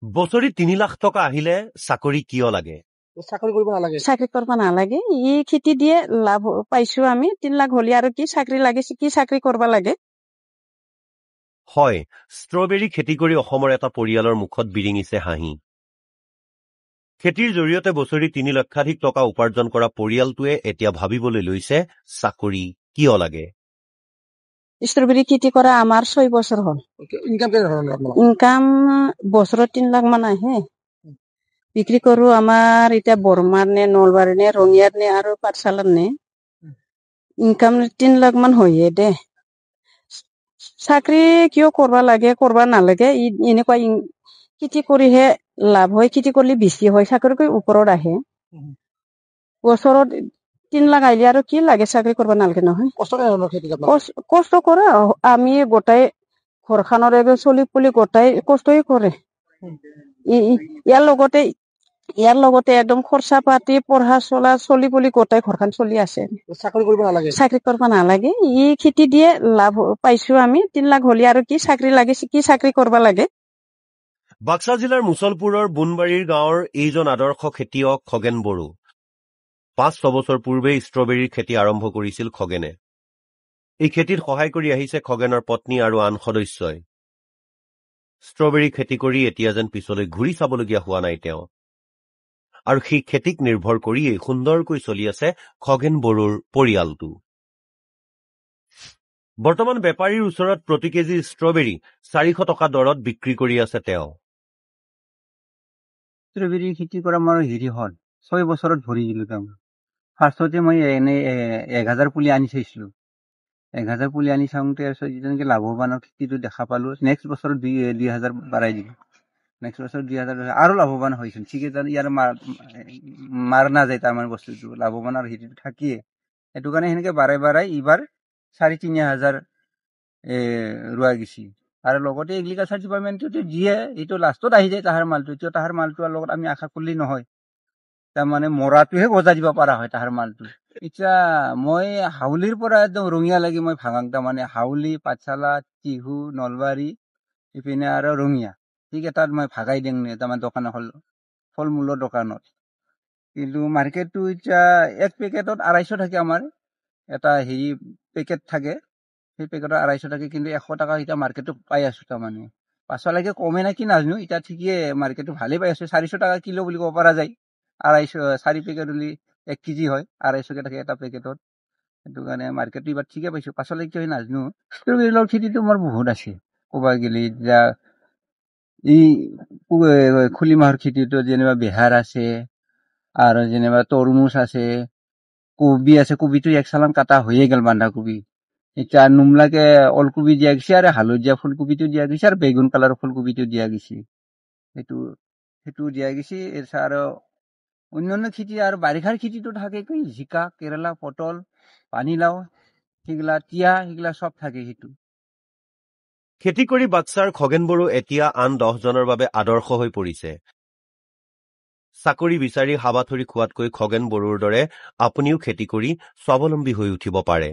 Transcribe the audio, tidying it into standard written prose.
বছৰি 3 লাখ টকা আহিলে চাকৰি কিয় লাগে? চাকৰি কৰিব নালাগে। চাকৰি কৰিব নালাগে। ই খেতি দিয়ে লাভ পাইছো আমি। 3 লাখ হলে আৰু কি চাকৰি লাগে, কি চাকৰি কৰিব লাগে? হয়, ষ্ট্ৰবেৰী খেতি কৰি অসমৰ এটা পৰিয়ালৰ মুখত বিৰিঙিছে হাঁহি। খেতিৰ জৰিয়তে বছৰি 3 লক্ষাধিক টকা উপাৰ্জন কৰা পৰিয়ালটোৱে এতিয়া ভাবিবলৈ লৈছে চাকৰি কিয় লাগে। ষ্ট্ৰবেৰী খেতি কৰা আমাৰ 6 বছৰ হ'ল। ইনকাম কেনেধৰণৰ আপোনালোকৰ? ইনকাম বছৰত 3 লাখ মান আহে। বিক্ৰী কৰো আমাৰ এতিয়া বৰমাৰ নে নলবাৰী নে ৰঙিয়াৰ নে আৰু পাঠশালাৰ নে ইনকাম 3 লাখ মান হয়ে দে। চাকৰি কিয় কৰিব লাগে কৰিব নালাগে, এনেকুৱা খেতি কৰিহে লাভ হয়, খেতি কৰিলে বেছি হয়, চাকৰিকৈ ওপৰত আহে। বছৰত 3 লাখ আহিলে আৰু কি লাগে, চাকৰি কৰিব নালাগে নহয়। কষ্ট কৰে আমি গোটাই ঘৰখনৰ চলি পুলি গোটাই কষ্টই কৰে। ইয়াৰ লগতে একদম খৰচা পাতি পঢ়া চলা চলি পুলি গোটাই ঘৰখন চলি আছে। চাকৰি কৰিব নালাগে। চাকৰি কৰিব নালাগে। ই খেতি দিয়ে লাভ পাইছো আমি। 3 লাখ হলে আৰু কি চাকৰি লাগে, কি চাকৰি কৰিব লাগে। বাক্সা জিলাৰ মুছলপুৰৰ বুনবাৰীৰ গাঁৱৰ এইজন আদৰ্শ খেতিয়ক খগেন বড়ো। 5-6 বছৰ পূৰ্বে ষ্ট্ৰবেৰীৰ খেতি আৰম্ভ কৰিছিল খগেনে। এই খেতিত সহায় কৰি আহিছে খগেনৰ পত্নী আৰু আন সদস্যই। ষ্ট্ৰবেৰী খেতি কৰি এতিয়া যেন পিছলৈ ঘূৰি চাবলগীয়া হোৱা নাই তেওঁ। আৰু সেই খেতিক নিৰ্ভৰ কৰিয়েই সুন্দৰকৈ চলি আছে খগেন বড়োৰ পৰিয়ালটো। বৰ্তমান বেপাৰীৰ ওচৰত প্ৰতি কেজি ষ্ট্ৰবেৰী 400 টকা দৰত বিক্ৰী কৰি আছে তেওঁ। ষ্ট্ৰবেৰী খেতি কৰা মোৰ হ'ল 6 বছৰত ভৰি দিলো তাৰমানে। ফাৰ্ষ্টতে মই এনে 1000 পুলি আনি চাইছিলো। 1000 পুলি আনি চাওঁতে যেনেকে লাভৱানৰ খেতিটো দেখা পালো। নেক্সট বছৰত 2000 বাঢ়াই দিলো। নেক্সট বছৰ 2000 আৰু লাভৱান হৈছিল। ঠিক আছে, ইয়াৰ মাৰ নাযায় তাৰমানে বস্তুটো, লাভৱানৰ হেৰিটো থাকিয়ে। সেইটো কাৰণে সেনেকে বাঢ়াই এইবাৰ 3500 ৰোৱা গৈছি। আৰু লগতে এগ্ৰিকালচাৰ ডিপাৰ্টমেণ্টটো দিয়ে, এইটো লাষ্টত আহি যায় তাহাৰ মালটো। এতিয়া তাহাৰ মালটোৰ লগত আমি আশা কৰিলে নহয়, তাৰমানে মৰাটোহে গজা দিব পৰা হয় তাহাৰ মালটো। এতিয়া মই হাউলিৰ পৰা একদম ৰঙিয়া লাগি মই ভাঙাং, তাৰমানে হাউলি, পাঠশালা, টিহু, নলবাৰী, ইপিনে আৰু ৰঙিয়া, ঠিক এটাত মই ভাগাই দিং তাৰমানে দোকান এখন, ফল মূলৰ দোকানত। কিন্তু মাৰ্কেটটো এতিয়া এক পেকেটত 250 থাকে। আমাৰ এটা হেৰি পেকেট থাকে, সেই পেকেটত 250 থাকে। কিন্তু 100 টকা এতিয়া মাৰ্কেটত পাই আছো। তাৰমানে পাছলৈকে কমে নাকি নাজানো, এতিয়া ঠিকে মাৰ্কেটটো ভালেই পাই আছো। 400 টকা কিলো বুলি ক'ব পৰা যায়। 4 পেকেট হলে 1 কেজি হয়, 250 থাকে এটা পেকেটত। সেইটো কাৰণে মাৰ্কেটটো এইবাৰ ঠিকে পাইছো। পাছলৈকে নাজানো। ষ্ট্ৰবেৰীৰ খেতিটো মোৰ বহুত আছে ক'ব গেলি। এতিয়া এই খুলি মাহৰ খেতিটো যেনিবা বেহাৰ আছে, আৰু যেনিবা তৰমুজ আছে, কবি আছে। কবিটো 1 চালান কাটা হৈয়ে গেল, বন্ধাকবি। এতিয়া নুমলাকে ওলকবি দিয়া গৈছে, আৰু হালধীয়া ফুলকবিটো দিয়া গৈছে, আৰু বেগুন কালাৰৰ ফুলকবিটো দিয়া গৈছে। সেইটো দিয়া গৈছে। আৰু অন্যান্য খেতি আৰু বাৰিষাৰ খেতিটো থাকে কি জিকা, কেৰেলা, পটল, পানীলাও, সেইগিলা তিয়ঁহ, সেইগিলা চব থাকে। সেইটো খেতি কৰি বাক্সাৰ খগেন বড়ো এতিয়া আন 10 জনৰ বাবে আদৰ্শ হৈ পৰিছে। চাকৰি বিচাৰি হাবাথৰি খোৱাতকৈ খগেন বড়োৰ দৰে আপুনিও খেতি কৰি স্বাৱলম্বী হৈ উঠিব পাৰে।